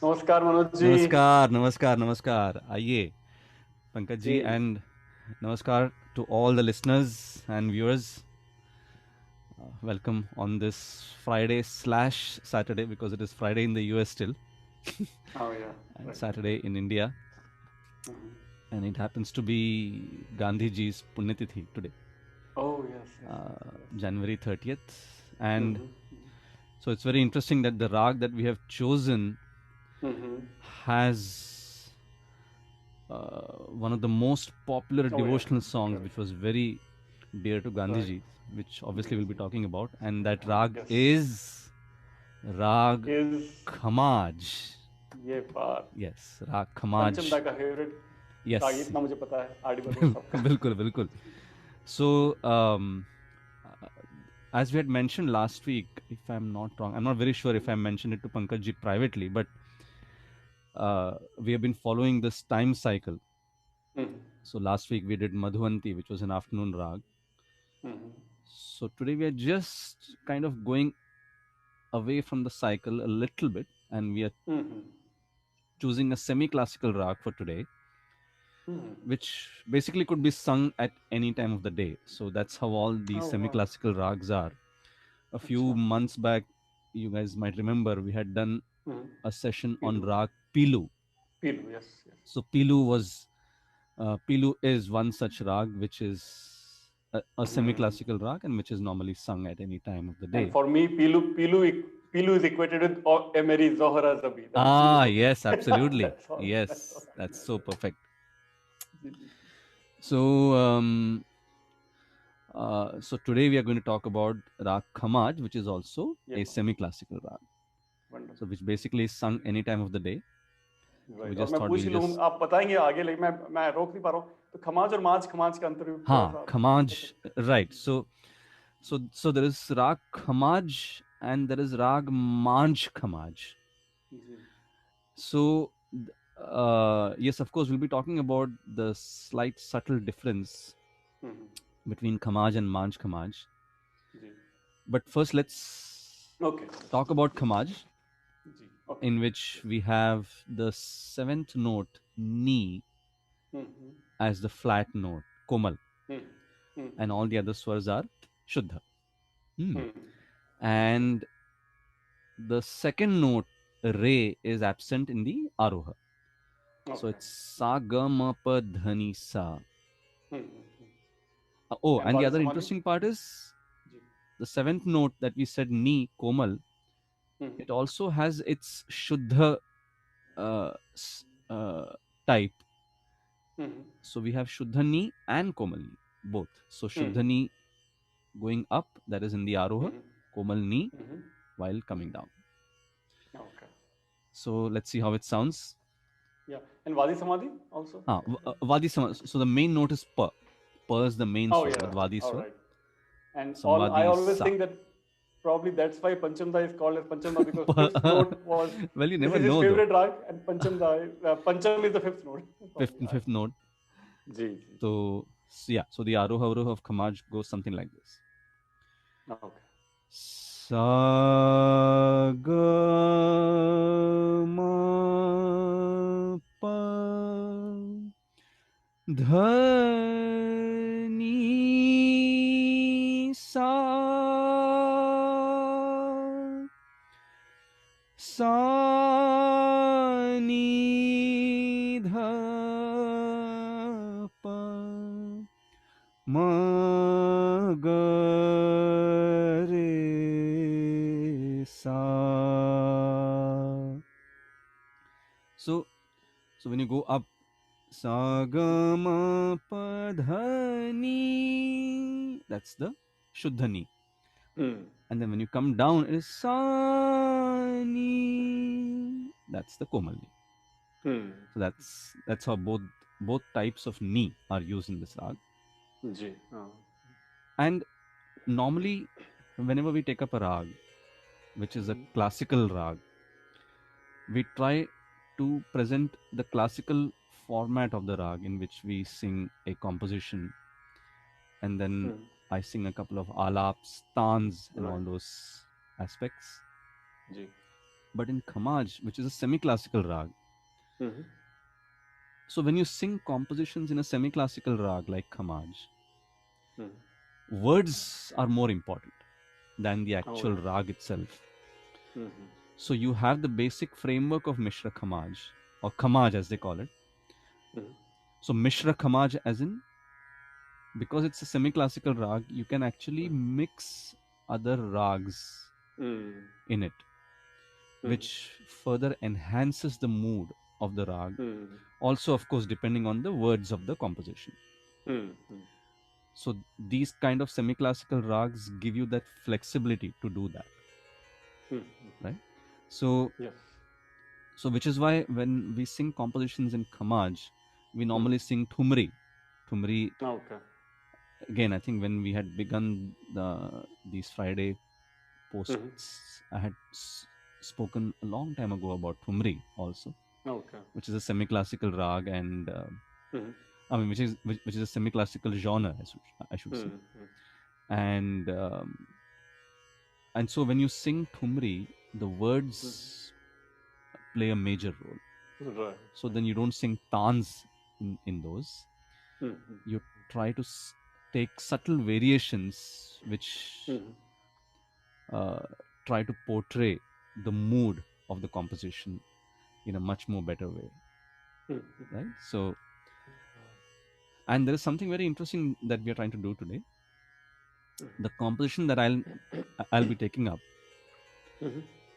नमस्कार मनोज जी। नमस्कार नमस्कार नमस्कार आइए पंकज जी जी and namaskar to all the listeners and viewers. Welcome on this Friday slash Saturday because it is Friday in the US still हाँ भैया। and right. Saturday in India, and it happens to be Gandhi ji's Punyatithi today, oh yes yes yes. January 30th. And so it's very interesting that the rag that we have chosen has one of the most popular oh yeah devotional songs, which correct. was very dear to right. Gandhiji, which obviously जी we'll be जी। talking about. And that rag yes is Rag is Khamaj. ये बात Yes, Rag Khamaj. पंचम दा का favourite राग Yes, इतना मुझे पता है आदि बदल सबका। bilkul, bilkul. So, uh, as we had mentioned last week, if I'm not wrong, I'm not very sure if I mentioned it to Pankaj privately, but we have been following this time cycle. So last week we did Madhuvanti, which was an afternoon rag. So today we are just kind of going away from the cycle a little bit, and we are choosing a semi-classical rag for today, which basically could be sung at any time of the day. So that's how all these ओह वाह। semi-classical rags are. A few अच्छा। months back, you guys might remember we had done a session on rag Pilu. Piloo yes yes. So Pilu is one such rag which is a semi-classical rag and which is normally sung at any time of the end day. For me Pilu is equated with एमेरी जोहरा जबी that's Ah, all. yes, absolutely. That's all that's Yes, all I that's no. so perfect. जी जी जी। So, so today we are going to talk about Rag Khamaj, which is also ये a बात semi-classical rag. So, wonderful. which basically is sung any time of the day. So we right. और just मैं thought पूछ we'll ही लूँ, just आप बताएंगे आगे, लेकिन मैं रोक नहीं पा रहा हूँ। तो खमाज और माज, खमाज का अंतर भी थोड़ा सा बता Khamaj, सकते right? So there is Rag Khamaj and there is Rag Manj Khamaj. हैं? जी। So, yes, of course, we'll be talking about the slight subtle difference hmm, between Khamaj and Manj Khamaj. जी। But first, let's okay. talk about Khamaj, जी okay. in which we have the seventh note, Ni, hmm as the flat note, Komal, hmm and hmm all the other swars are Shuddha. Hmm. Hmm, अच्छा। And the second note, Re, is absent in the Aroha. So okay. it's Sa Ga Ma Pa Dhani Sa. Oh, and and the vadi other समाधि। interesting part is जी। the seventh note that we said Ni, Komal, hmm it also has its Shuddha uh, uh, type. Hmm So we have Shuddha Ni and Komal Ni, both. So Shuddha hmm Ni going up, that is in the Aroha, hmm Komal Ni hmm, while coming down. Okay. So let's see how it sounds. या and वादी समाधि also. Vadi Sama. So the main note is Pa. Pa is the main Oh swar, yeah, the Vadi all swar. right. And all I Samvadi is always Sa. think that probably that's why Panchamda is called as Panchamda, because fifth note was, Well, you this never is his know though. favorite rag, and Pancham is the fifth note. Fifth Probably I. fifth note. जी जी जी। So yeah, so the Aroha Avroha of Khamaj goes something like this. Okay. Sa ga ma pa dha ni sa sa ni dha pa ma ga re sa. So when you go up, sa ga ma pa dha ni, that's the Shuddhani. Hmm. And then when you come down, it is sa ni, that's the Komalni. Hmm. So that's how both types of ni are used in this rag. जी हाँ। And normally, whenever we take up a rag, which is a classical rag, we try to present the classical format of the rag in which we sing a composition, and then I sing a couple of alaps, tans, and all Right. those aspects. Ji. But in Khamaj, which is a semi-classical rag, so when you sing compositions in a semi-classical rag like Khamaj, words are more important than the actual rag itself. So you have the basic framework of Mishra Khamaj, or Khamaj as they call it. So Mishra Khamaj, as in, because it's a semi-classical rag, you can actually mix other rags in it, which further enhances the mood of the rag. Also, of course, depending on the words of the composition. So these kind of semi-classical rags give you that flexibility to do that, right? So, so which is why when we sing compositions in Khamaj, we normally sing Thumri. Thumri. Again, I think when we had begun these Friday posts, I had spoken a long time ago about Thumri also, which is a semi-classical rag, and I mean, which is a semi-classical genre, I should say. And so when you sing Thumri, the words play a major role. Right. So then you don't sing tans in those. You try to take subtle variations which try to portray the mood of the composition in a much more better way, right? So, and there is something very interesting that we are trying to do today. The composition that I'll be taking up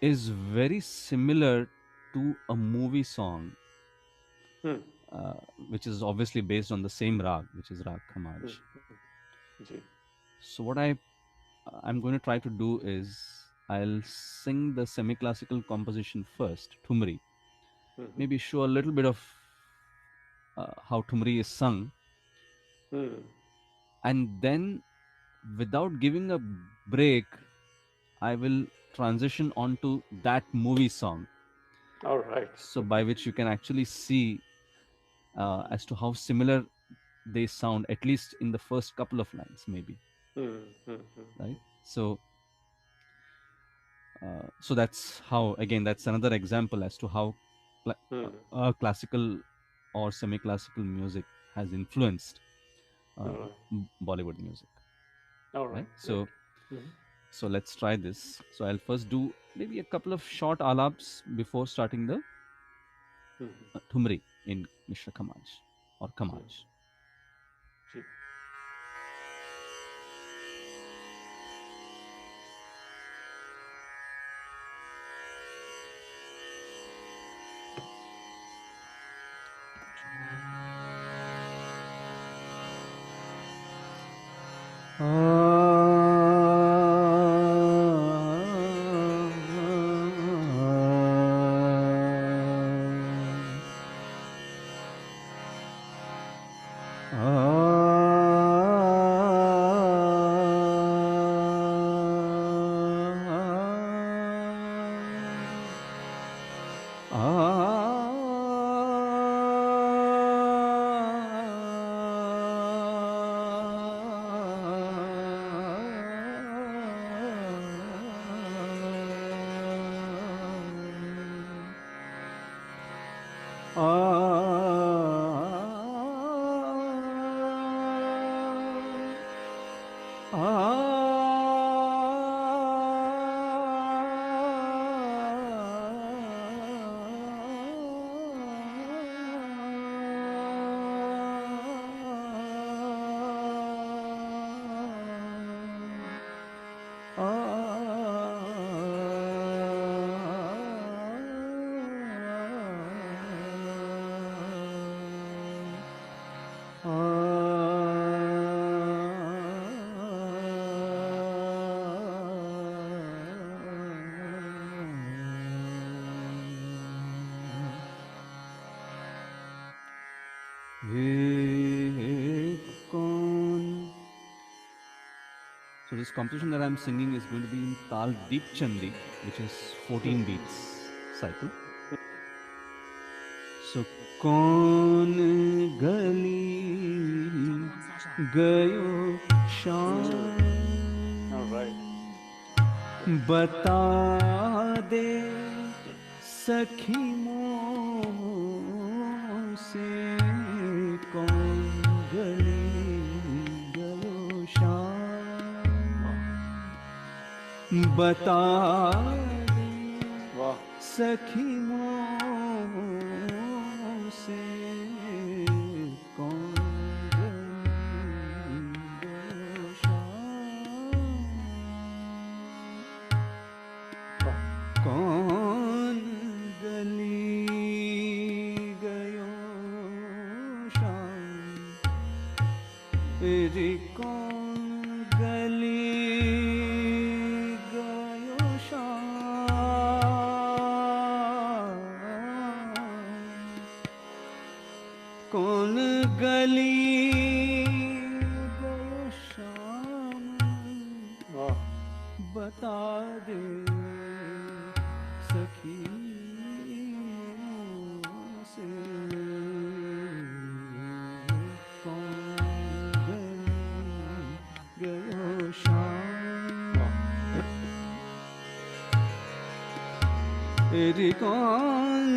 is very similar to a movie song, which is obviously based on the same rag, which is Rag Khamaj. So what I'm going to try to do is I'll sing the semi-classical composition first, Thumri. Maybe show a little bit of how Thumri is sung, and then without giving a break, I will transition onto that movie song. All right. So by which you can actually see as to how similar they sound, at least in the first couple of lines, maybe. Right? So so that's how, again, that's another example as to how classical or semi-classical music has influenced Bollywood music. All right. So so let's try this. So I'll first do maybe a couple of short alaps before starting the Thumri in Mishra Khamaj or Khamaj. So this composition that I'm singing is going to be in Tal Deep Chandi, which is 14 beats cycle. So Kaun gali gayo shaan, all right, bata de सखी मोह से कौन गली गयो शाम, बता दे वाह सखी मोह से कौन गली गयो शाम, कौन गली गयो शाम, रे कौन गली गयो शाम, कौन गली गयो शाम, वाह बता दे सखी से कौन गली गयो शाम, तेरी कौन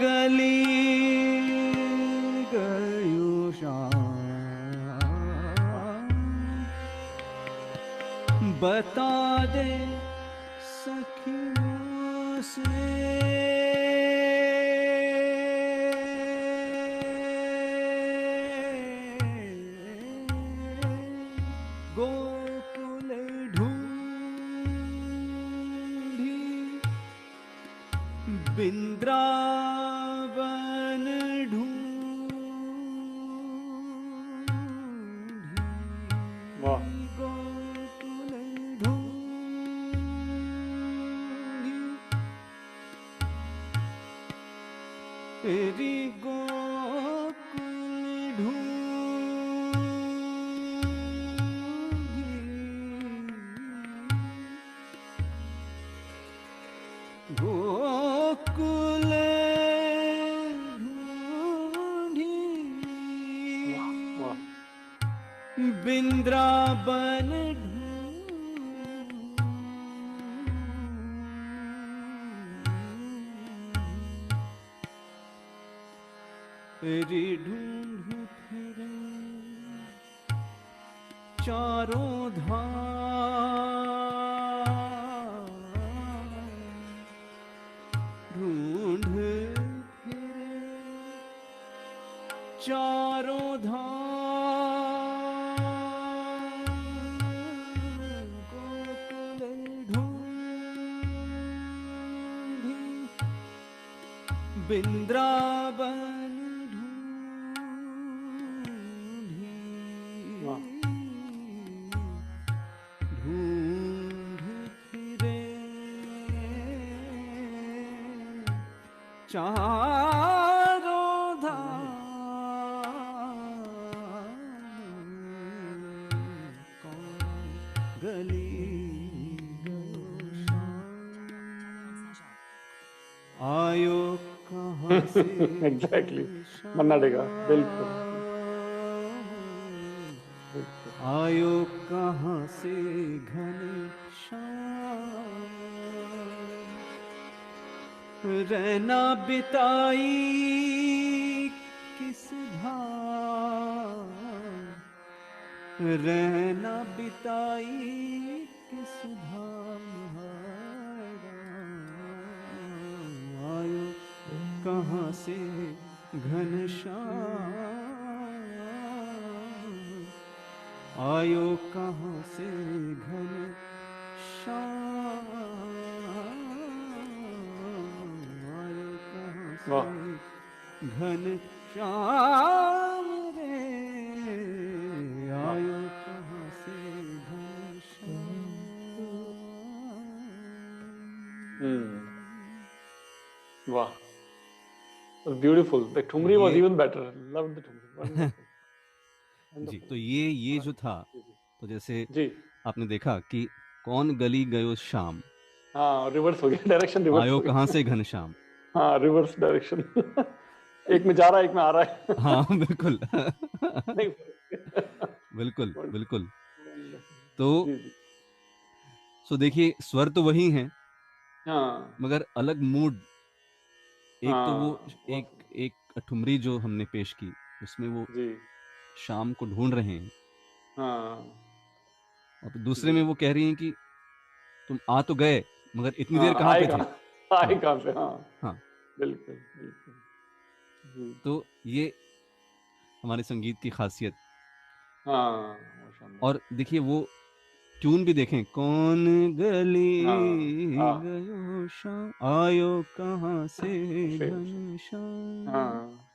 गली गयो शाम, बता दे सखी से गोकुल ढूंढी, बिंद्रावन ढूंढी, वाह गोकुल ढूंढी, तेरी गोकुल ढूंढी, गोकुल ढूंढी, वाह बिंद्रावन तेरी ढूंढ फिरे चारों धाम, ढूंढ फिरे चारों धाम, गोकुल ढूंढी, बिंद्रावन वाह ढूंढ फिरे चारों धाम, कौन गली गयो शाम, आयो कहाँ से एग्जैक्टली मन्ना डेगा बिल्कुल आयो कहाँ से घन श्याम, रहना बिताई किस धाम, रहना बिताई किस धाम, आयो कहाँ से घनश्याम, आयो कहाँ से घनश्याम, आयो कहाँ वाह से घनश्याम रे, आयो कहाँ से घनश्याम। वाह beautiful the thumri was even better loved the thumri जी तो ये जो था तो जैसे जी आपने देखा कि कौन गली गयो शाम, हाँ रिवर्स हो गया डायरेक्शन रिवर्स आयो कहाँ से घनश्याम, हाँ रिवर्स डायरेक्शन एक में जा रहा है एक में आ रहा है हाँ बिल्कुल नहीं बिल्कुल बिल्कुल तो जी जी सो देखिए स्वर तो वही हैं हाँ मगर अलग मूड एक तो वो हाँ, एक एक ठुमरी जो हमने पेश की, उसमें वो जी, शाम को ढूंढ रहे हैं, हाँ, और दूसरे जी, में वो कह रही हैं कि तुम आ तो गए मगर इतनी देर हाँ, कहाँ आए पे थे। कहाँ आए हाँ कहाँ से, हाँ, हाँ। बिल्कुल, बिल्कुल, जी, तो ये हमारे संगीत की खासियत। हाँ, माशाल्लाह, और देखिए वो ट्यून भी देखें, कौन हाँ, गली हाँ, गयो शाम आयो कहाँ से से, घनश्याम। हाँ,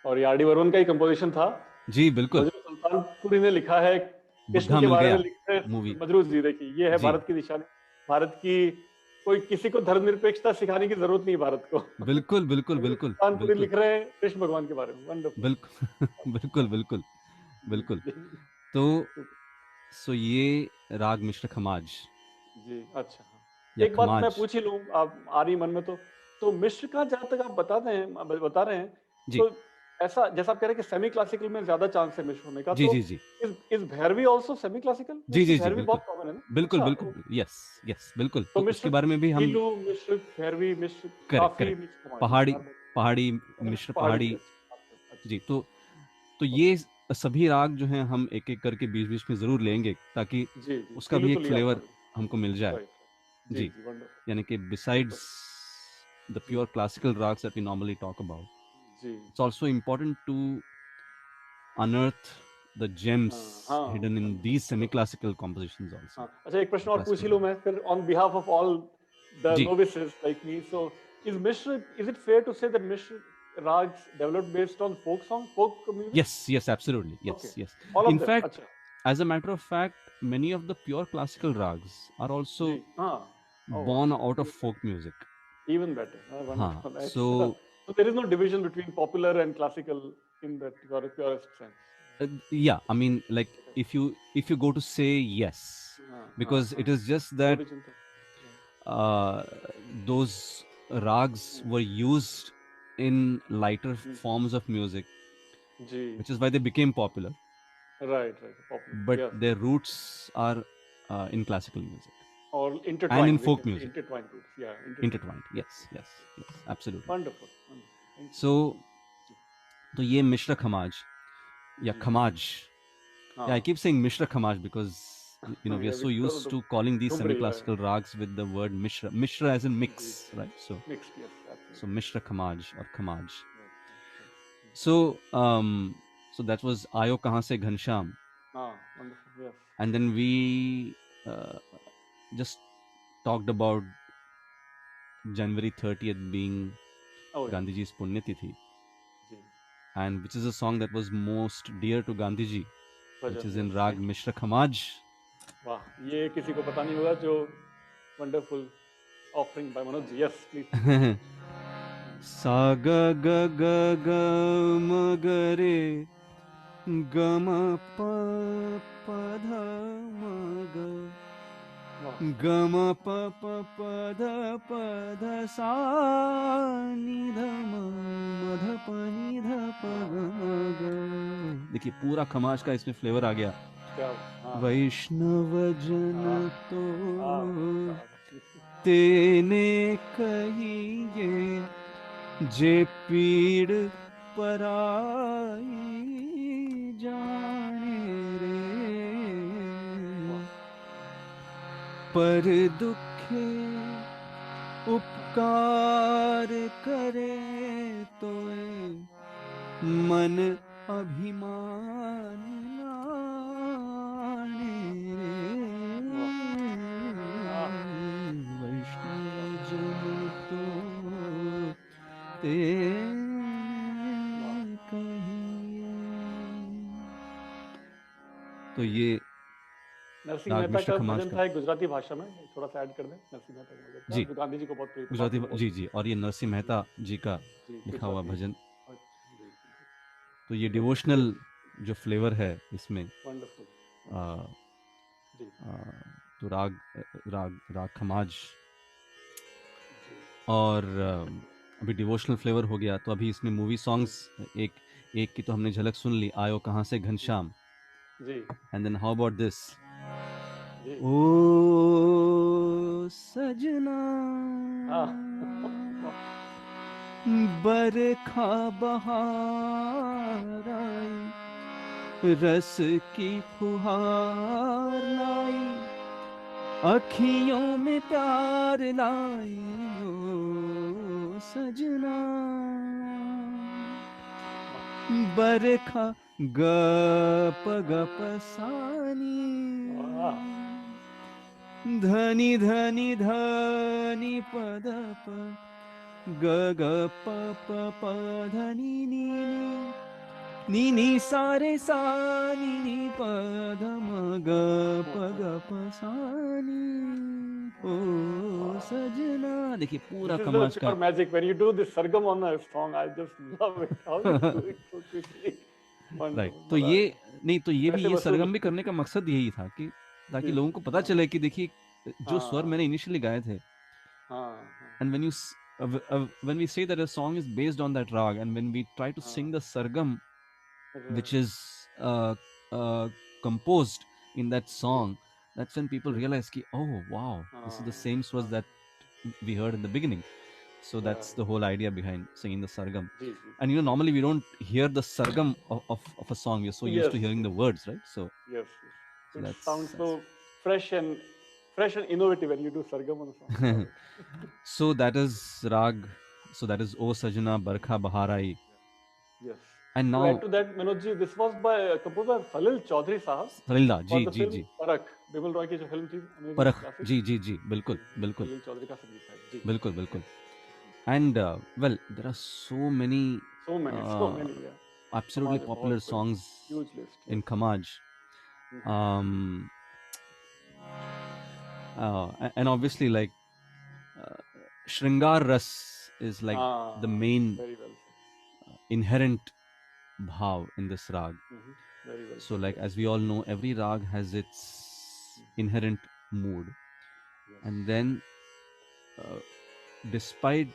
और ये आर डी बर्मन का ही कंपोजिशन था। जी बिल्कुल। मजरू सुल्तानपुरी ने लिखा है, कृष्ण बुद्धा के मिल बारे में गया लिखा है मूवी। मजरू जी, देखिए ये है जी भारत की निशानी, भारत की, कोई किसी को धर्मनिरपेक्षता सिखाने की जरूरत नहीं है भारत को। बिल्कुल बिल्कुल मजरू बिल्कुल सुल्तानपुरी बिल्कुल लिख रहे हैं कृष्ण भगवान के बारे में, वंडरफुल। बिल्कुल बिल्कुल बिल्कुल जी, बिल्कुल। जी, तो सो ये राग मिश्र खमाज जी, अच्छा, हाँ। या एक बात मैं खमाज। पूछ ही लूँ, आप आ रही मन में तो मिश्र का जहाँ तक आप बता रहे हैं, जी तो ऐसा जैसा आप कह रहे हैं कि सेमी क्लासिकल में ज़्यादा चांस है मिश्र होने का, जी तो जी जी is Bhairavi also semi classical? जी क्योंकि जी जी भैरवी बिल्कुल बहुत कॉमन है ना? बिल्कुल अच्छा, बिल्कुल। यस यस बिल्कुल, तो तो उसके मिश्र बारे में भी हम। पीलू, मिश्र भैरवी, मिश्र करेक्ट काफ़ी करेक्ट। मिक्स समाज है, पहाड़ी, 4 बार। पहाड़ी अच्छा, मिश्र पहाड़ी भी पहाड़ी। अच्छा, अच्छा, जी अच्छा, तो ओके। ये सभी राग जो हैं हम एक एक करके बीच बीच में ज़रूर लेंगे, ताकि जी, जी, उसका पीलू भी तो एक लिया था फ्लेवर मैंने। हमको मिल जाए। Right, right. जी, जी, जी, वंडरफुल, यानी कि सुपर। बिसाइड्स द जी, pure classical rags that we normally talk about, जी, it's जी। also important to unearth the gems हाँ, हाँ, hidden in these ज़रूर। semi-classical compositions also, हाँ, अच्छा, एक प्रश्न the और पूछ classical ही लूँ rag. मैं फिर, on behalf of all the जी, novices like me, so is it fair to say that मिश्र rags developed based on folk music? yes, yes, absolutely, okay, yes, yes. All of In them, fact, अच्छा, as a matter of fact, many of the pure classical rags are जी, also हाँ, ओह born वाह! out of folk music. Even better, हाँ, wonderful, nice. so So there is no division between popular and classical in that purest sense. yeah, I mean, like if you go to say yes, हाँ, हाँ, because हाँ, it is just that origin तो, uh, those rags were used in lighter forms of music, ji, which is why they became popular. right, right, popular, But yes, their roots are in classical music or and in intertwined, we folk can say music, intertwined roots, yeah, intertwined. intertwined. Yes, yes, yes, absolutely. Wonderful, wonderful. Thank you. So, तो ये मिश्र खमाज या जी, Khamaj. Yeah, I हाँ, keep saying Mishra Khamaj because we are yeah, so because of used the to calling these Dhumri, yeah, semi-classical rags with the word Mishra. Mishra as in ji, mix, right? So mixed, yes, so absolutely. Mishra Khamaj or Khamaj. Right, right, right. So so that was Ayo Kahan Se Ghansham, Ah, wonderful, yes. and then we uh, just talked about January 30th being Oh, yeah, Gandhiji's Punyatithi, ji, and which is a song that was most dear to Gandhiji, which bhajan, is in yes, Rag thank you. Mishra Khamaj. वाह! ये किसी को पता नहीं होगा, जो wonderful offering by Manoj ji, yes, please, please. सा ग ग ग ग म ग रे ग म प प ध म ग वाह! ग म प प प ध प ध सा नि ध म म ध प नि ध प ग म ग. देखिए पूरा खमाज का इसमें फ्लेवर आ गया. क्या, हाँ, वैष्णव जन हाँ, तो हाँ, क्या बात है। तेने कहिए जे पीड़ पराई जाने रे, वाह! पर दुखे उपकार करे तोए मन अभिमान लाने वाह! रे. आह! वैष्णव जन तो वाह! तेने कहिए. तो ये नरसिंह राग मेहता मिश्र का खमाज भजन का. था एक गुजराती भाषा में, थोड़ा सा ऐड कर दें, नरसिंह मेहता का भजन था, जी जो गांधी जी को बहुत प्रिय था, बाद गुजराती, में बहुत, जी जी, और ये नरसिंह जी, मेहता जी का जी, लिखा हुआ गुजराती, भजन. अच्छा, जी, जी, तो ये वंडरफुल, डिवोशनल जो फ्लेवर है इसमें, वंडरफुल, आ, जी, आ, तो राग राग राग खमाज. जी, और अभी डिवोशनल फ्लेवर हो गया, तो अभी इसमें मूवी जी, सॉन्ग्स एक एक की तो हमने झलक सुन ली, आयो कहाँ से जी, घनश्याम. जी, and then how about this, जी, ओ सजना हाँ, वाह! बरखा बहार आई, रस की फुहार लाई, अखियों में प्यार लाई ओ सजना। बरखा गप गप सानी, वाह, धनी धनी धनी पद प, ग ग प प प धनी नी नी नी सारे सा नी नी प ध म ग प ग प सा नी ओ सजना। देखिए पूरा this is the कमाज का pure magic when you do this sargam on a song. I just love it how you do it so quickly. Right. Wonderful, तो मजा आ ये गया। नहीं, तो ये भी, पैसे ये वसूल सरगम भी करने का मकसद यही था कि ताकि जी लोगों को पता हाँ चले कि देखिए जो स्वर हाँ मैंने इनिशियली गाए थे, हाँ and when we say that a song is based on that rag, and when we try to sing the sargam which right, is uh, composed in that ji song, that's when people ji realize ki, oh wow, this is the same swars that we heard in the beginning. So that's right, the whole idea behind singing the sargam. Ji ji And you know, normally we don't hear the sargam of a song, we're so used yes to hearing yes the words, right? So yes yes. so It that's, sounds so fresh and innovative when you do sargam on a song. I love that's it. so that is rag, so that is O Sajna Barkha Baharai. Yes. And To now add to that, Manoj ji, this was by composed by Salil Chaudhary Sahab Salilda for ji the ji film ji, Parakh. Bimal Roy की जो film थी, amazing परख classic, जी जी जी, बिल्कुल बिल्कुल सलील चौधरी का संगीत है जी। बिल्कुल बिल्कुल। And well, there are so many So uh, many, yeah. absolutely समाज है popular बहुत बड़ी, songs huge list, in yes. Kamaj. Um, and obviously, like uh, Shringar Ras is like the हाँ, main very well said. inherent bhav in this rag. Very well So, said, like yes. as we all know, every rag has its inherent mood, Yes. and then uh, despite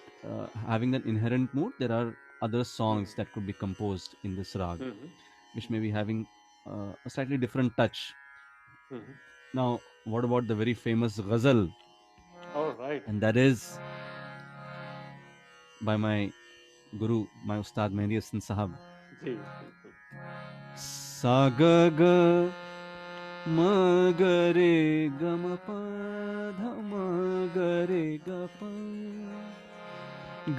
having that inherent mood, there are other songs that could be composed in this rag, which may be having a slightly different touch. Now, what about the very famous ghazal? All right. And that is by my guru, my Ustad Mehdi Hassan Sahab. जी बिल्कुल। Sa ga ga ma ga re ga ma pa dha ma ga re ga pa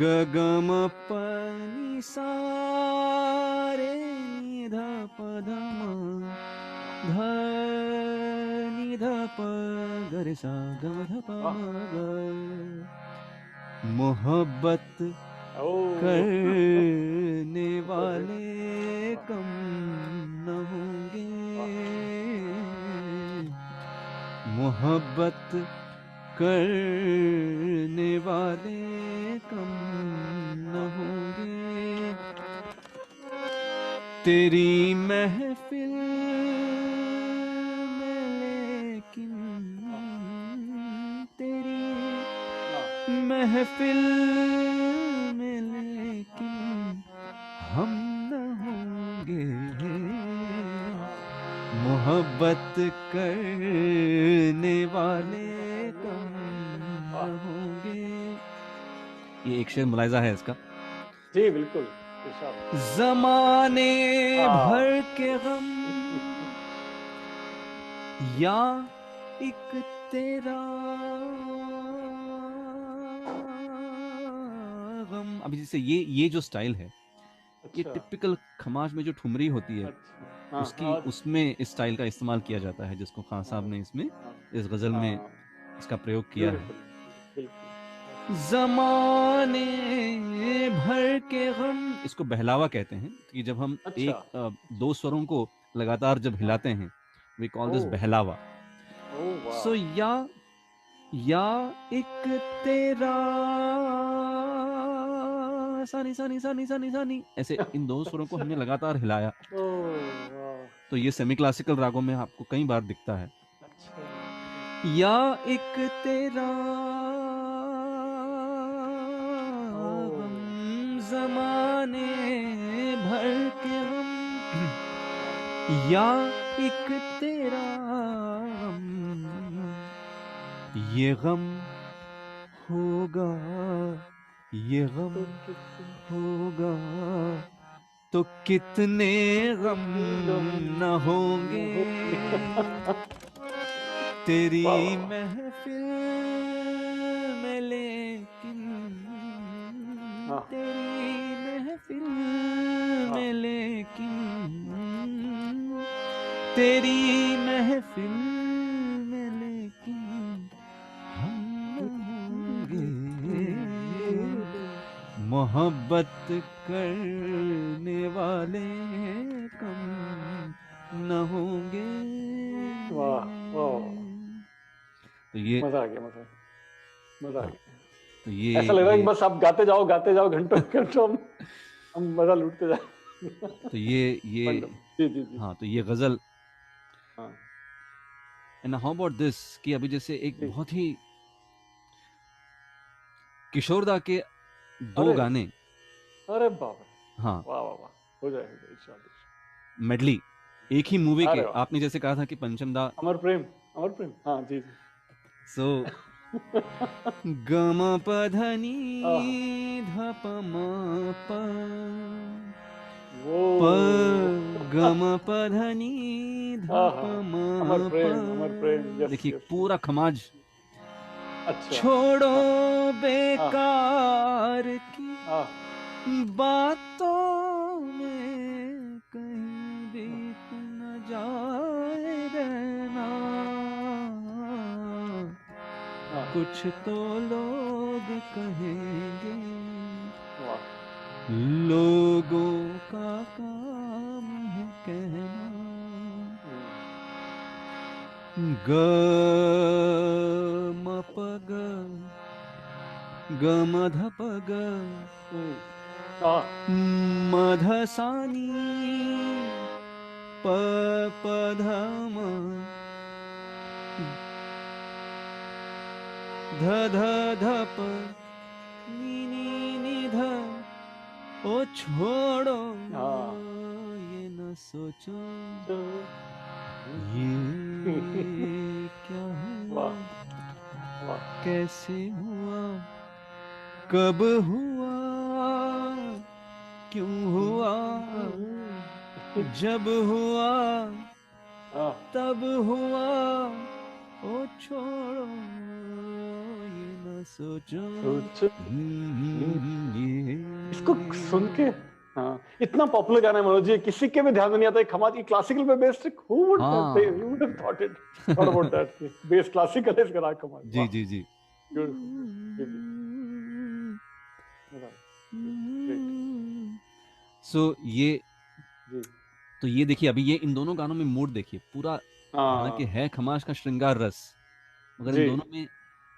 ga ga ma pa ni sa re ni dha pa dha ma dha ni dha pa ga re sa ga ma dha pa ma ga। मोहब्बत करने वाले कम न होंगे, मोहब्बत करने वाले कम न होंगे, तेरी महफिल में लेकिन तेरी महफिल में लेकिन हम न होंगे, मोहब्बत करने वाले कम न होंगे। ये एक शेर मुलायजा है इसका। जी बिल्कुल। ज़माने भर के गम या एक तेरा गम। अभी जैसे ये जो स्टाइल है, ये टिपिकल खमाज में जो ठुमरी होती है, उसमें इस स्टाइल का इस्तेमाल किया जाता है, जिसको खान साहब ने इसमें इस गजल में इसका प्रयोग किया है। ज़माने भर के गम, इसको बहलावा कहते हैं कि जब हम एक दो स्वरों को लगातार जब हिलाते हैं, वी कॉल दिस बहलावा। सो या एक तेरा सानी सानी सानी सानी सानी, ऐसे इन दो स्वरों को हमने लगातार हिलाया। तो ये सेमी क्लासिकल रागों में आपको कई बार दिखता है। या एक तेरा गम, ज़माने भर के गम, या एक तेरा गम, ये गम होगा ये गम तो कितने होगा तो कितने गम न होंगे, तेरी वाह वाह वाह, महफिल में, लेकिन हाँ तेरी महफिल हाँ, में, लेकिन तेरी महफिल में, लेकिन हम न होंगे, मोहब्बत करने वाले कम न होंगे। वाह वाह वाह, तो ये मजा आ गया, मजा मजा आ हाँ, गया। तो ऐसा लग रहा है कि ये बस आप गाते जाओ घंटों घंटों, हम मजा लूटते जाए। तो ये वंडरफुल, जी जी जी, हाँ, तो ये गजल। हाँ एंड हाउ अबाउट दिस कि अभी जैसे एक जी, बहुत ही किशोरदा के दो अरे गाने, अरे बाप रे, हाँ, वाह वाह वाह, हो जाएगा इरशाद। मेडली एक ही मूवी अरे के, वाह, आपने जैसे कहा था कि पंचम दा। अमर प्रेम, हाँ जी जी। सो गम पधनी आह, धप म प वो प गम पधनी आह, धप म प। अमर प्रेम, यस देखिए यस पूरा यस, खमाज, अच्छा, छोड़ो हाँ, आह बेकार की आह बातों में, कहीं बीत न जाए रहना, आह, कुछ तो लोग कहेंगे, वाह, लोगों का काम है कहना, ग म प ग ग म ध प ग आह मधसानी प प ध म ध ध ध प नी नी नी ध। ओ छोड़ो हाँ, ये न सोचो चल, ये क्या हुआ, वाह वाह, कैसे हुआ, कब हुआ, क्यों हुआ, जब हुआ आह, तब हुआ, ओ छोड़ो ये न सोचो। सोच, ये इसको सुन के, हाँ इतना पॉपुलर गाना है मनोज जी, किसी के भी ध्यान में नहीं आता है खमाज की क्लासिकल पे बेस्ड, हु वुड हाँ। You would have thought about that base classical है इसका राग कमाल, जी वाह, जी जी। ब्यूटीफुल, जी जी, मजा ग्रेट, सो ये, जी, तो ये देखिए अभी ये इन दोनों गानों में मूड देखिए पूरा, हालांकि हाँ है खमाज का श्रृंगार रस, मगर इन जी, दोनों में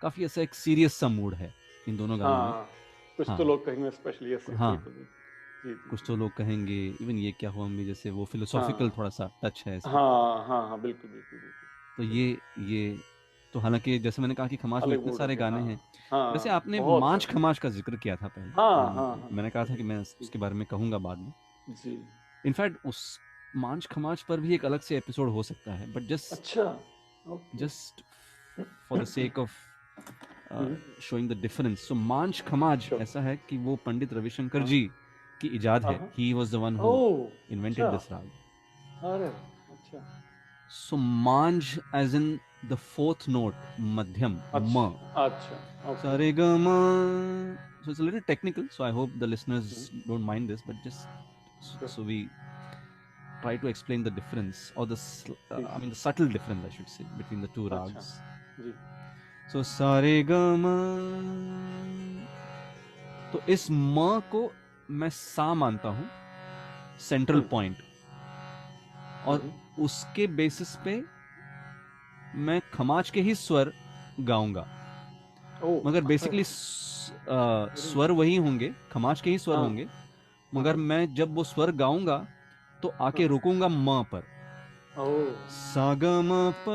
काफी ऐसा एक सीरियस सा मूड है इन दोनों गानों में। हाँ कुछ तो हाँ लोग कहेंगे स्पेशली, यस यस हाँ, बिल्कुल बिल्कुल, जी जी कुछ जी, तो लोग कहेंगे इवन ये क्या हुआ में, जैसे वो फिलोसॉफिकल हाँ थोड़ा सा टच है इसमें। हाँ हाँ हाँ, बिल्कुल बिल्कुल तो बिल्कुल बिल्कुल, ये तो हालांकि जैसे मैंने कहा कि खमाज में अलग इतने मूड हो सारे गया, गाने हाँ हैं। वैसे हाँ, आपने बहुत मांझ सारे, खमाज का जिक्र किया था पहले, हाँ हाँ हाँ, मैंने कहा था कि करेक्ट, मैं जी उसके बारे में कहूंगा बाद में। जी, इनफैक्ट उस मांझ खमाज पर भी एक अलग से एपिसोड हो सकता है, बट अच्छा, okay, just for the sake of showing the difference. So Manjh Khamaj sure, ऐसा है कि वो पंडित रविशंकर हाँ जी की इजाद है, हाँ, he was the one who oh invented अच्छा, दिस राग। अरे अच्छा so Manjh as in the fourth note, madhyam ma, अच्छा अच्छा, ओके, सारे ग म। So it's a little technical, so I hope the listeners don't mind this, but just sure, so we try to explain the difference, or the जी I mean the subtle difference, I should say, between the two अच्छा, rags. जी So सारे ग म, तो इस म को मैं सा मानता हूं, सेंट्रल हम्म पॉइंट, और हम्म, उसके बेसिस पे मैं खमाज के ही स्वर गाऊंगा, मगर ओह बेसिकली वेरी स्वर नाइस, वही होंगे, खमाज के ही स्वर हाँ होंगे, हाँ मगर हाँ मैं जब वो स्वर गाऊंगा तो आके हाँ, रुकूंगा म पर। ओह सा ग म प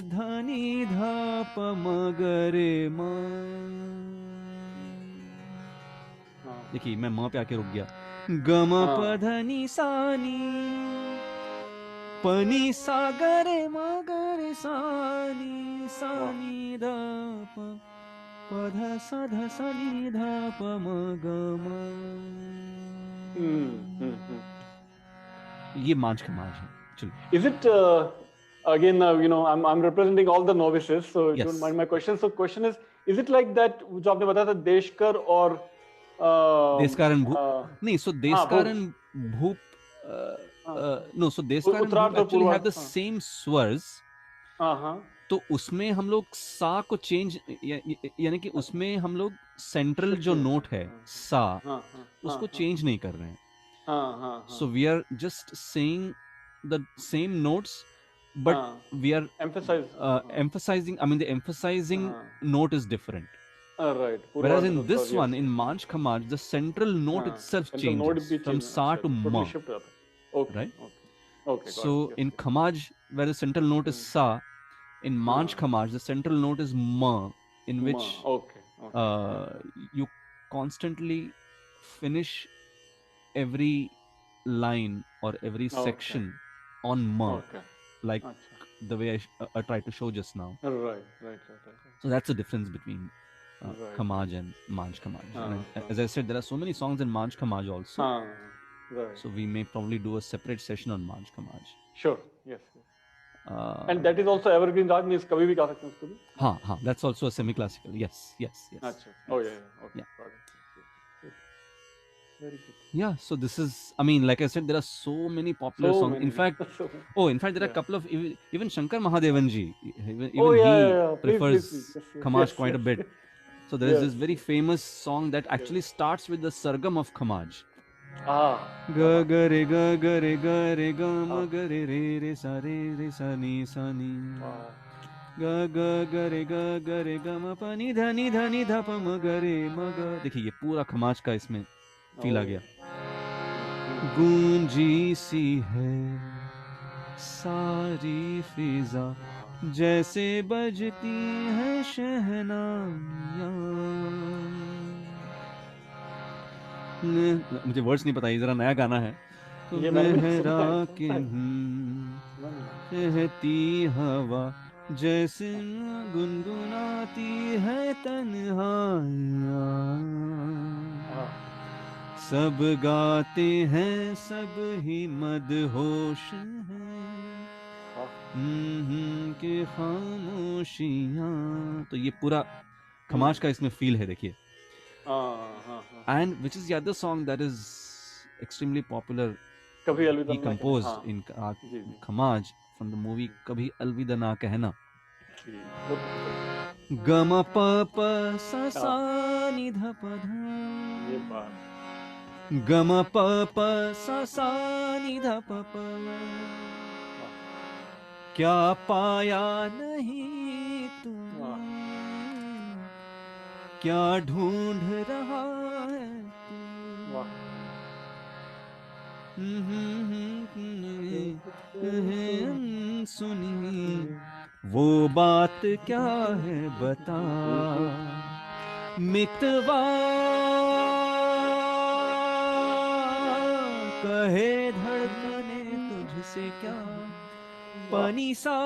ध नि ध प म ग रे म। हाँ देखिए मैं म पे आके रुक गया, ग म प हाँ, ध नि सा नि प नि सा ग रे म ग रे सा वाह नि ध प। Pada sa dha sa ni dha pa ma ga ma. ये मांझ खमाज है. चलो. Is it again? You know, I'm representing all the novices, so Yes. don't mind my question. So, question is it like that? जो आपने बताया था देशकर और देशकार and भूप. नहीं, so देशकार Bhoop. and Bhoop. No, so देशकार and उत्तरार्ध भूप और actually have the पूर्वार्ध. same swars. हाँ. तो उसमें हम लोग सा को चेंज यानी कि उसमें हम लोग सेंट्रल Shift जो कर रहे नोट हैं. है सा हाँ. उसको चेंज नहीं कर रहे हैं. हाँ. So we are just saying the same notes, but we are emphasizing. I mean, the emphasizing note is different. Right. Whereas in this one, in Manj Khamaj, the central note itself changes from sa to ma. Okay. Right? Okay. So in Khamaj, where the central note is sa, in Manj Khamaj, the central note is ma, in which you constantly finish every line or every section on ma, like the way I tried to show just now. Right. So that's the difference between Khamaj and Manj Khamaj. And as I said, there are so many songs in Manj Khamaj also. Right. So we may probably do a separate session on Manj Khamaj. Sure. Yes. And that is also evergreen rag, means कभी भी गा सकते हैं उसको भी. हाँ. That's also a semi-classical. Yes. अच्छा. Oh yeah. Okay. Yeah. Got it. Very good. Yeah, so this is, I mean, like I said, there are so many popular songs. In fact, there are a couple of, even Shankar Mahadevan ji, even he prefers Khamaj quite a bit. So there is this very famous song that actually starts with the sargam of Khamaj. Ga ga re ga ga re ga re ga ma ga re re re sa ni sa ni. Ga ga ga re ga ma pa ni dha pa ma ga re ma ga. देखिए ये पूरा खमाज का इसमें feel आ गया. गूंजी सी है सारी फिजा जैसे बजती है शहनाइयाँ. मुझे वर्ड्स नहीं पता, ये जरा नया गाना है. तो लहरा के कहती हवा जैसे गुनगुनाती है तन्हाइयाँ. सब गाते हैं सब ही मदहोश हैं के खामोशियाँ. तो ये पूरा खमाज का इसमें फील है. देखिए. And which is the other song that is extremely popular, he composed in Khamaj from the movie Kabhi Alvida Na Kehna. Gama pa pa sa sa ni dha pa dha. Gama pa pa sa sa ni dha pa pa. क्या पाया नहीं तूने, क्या ढूंढ रहा है तू. सुनी वो बात क्या है बता मितवा. कहे धड़कने तुझसे क्या पनी सा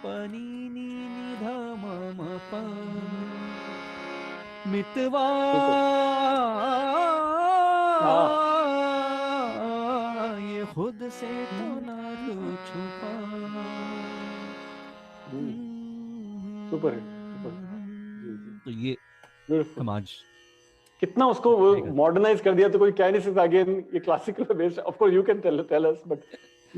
पनी नी नी धा मा मा पा मितवा. ये खुद से तो ना तू छुपा. सुपर. तो ये खमाज कितना उसको मॉडर्नाइज कर दिया, तो कोई कह नहीं सकता. अगेन ये क्लासिकल पे based. Of course you can tell us, but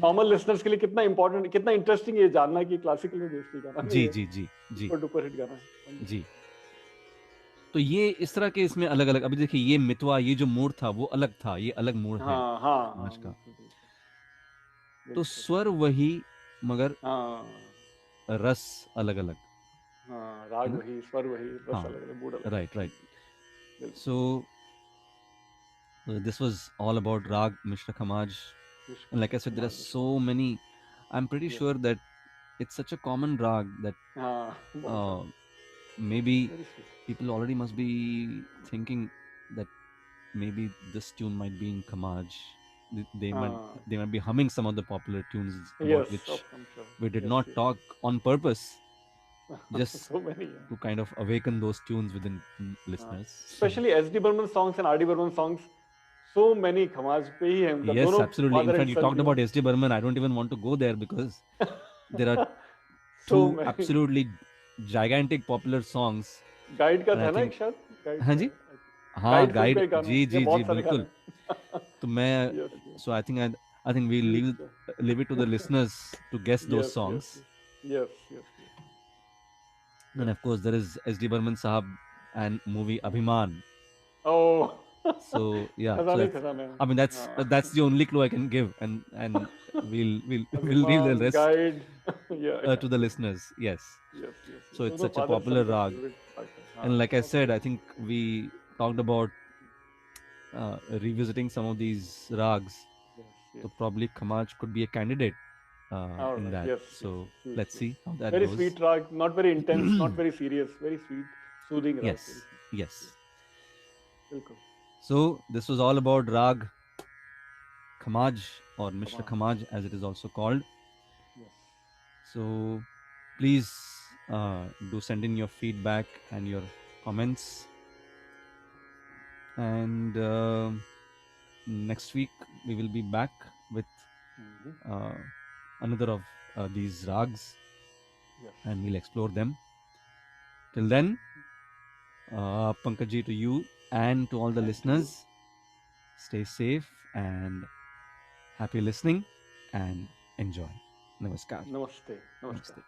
normal listeners के लिए कितना इंपॉर्टेंट, कितना इंटरेस्टिंग ये जानना कि क्लासिकल पे बेस्ड गाना. जी सुपर हिट गाना है. जी. तो ये इस तरह के इसमें अलग अलग. अभी देखिए ये मितवा, ये जो मूड था वो अलग था, ये अलग मूड है आज का. तो स्वर वही मगर रस अलग अलग. राग वही, स्वर वही, रस अलग अलग, मूड अलग. Right. So this was all about Rag Mishra Khamaj, and like I said, there are so many. I'm pretty sure that it's such a common rag that maybe people already must be thinking that maybe this tune might be in Khamaj. They might be humming some of the popular tunes about which we did not talk on purpose. just So many. Yeah. to kind of awaken those tunes within listeners. Especially S.D. Burman songs and R.D. Burman songs. So many Khamaj pe hi hain. Yes, दोनों absolutely. In father fact, and you son talked की about हैं. S.D. Burman. I don't even want to go there because there are So two many. absolutely gigantic popular songs. Guide का And था I ना एक think, शायद guide हाँ का जी, है हाँ गाइड फिल्म गाइड, का एक गाना जी है ये जी जी बहुत सारे गाने बिल्कुल. तो मैं, yes so I think we'll leave it to the listeners to guess those yes songs. Yes yes And of course, there is S.D. Burman Sahab and movie Abhiman. Oh So yeah, so खजाने that's, खजाने I mean that's the only clue I can give, and we'll leave the अभिमान rest guide या to the listeners. Yes. Yes yes So it's दोनों such a father son popular का rag, favourite हाँ and like I बहुत said, I favourite think we talked about revisiting some of these rags. Yes So yes probably Khamaj could be a candidate in alright that. yes So sweet let's see how that very goes. sweet rag not very intense not very serious very sweet soothing rag Yes, very sweet. yes. बिल्कुल So this was all about Rag Khamaj, or Mishra Khamaj. Khamaj as it is also called. yes So please do send in your feedback and your comments. And next week we will be back with another of these rags, yes and we'll explore them. Till then, Pankaj ji, to you and to all the And to listeners, stay safe and happy listening and enjoy. Namaskar. namaste Namaste.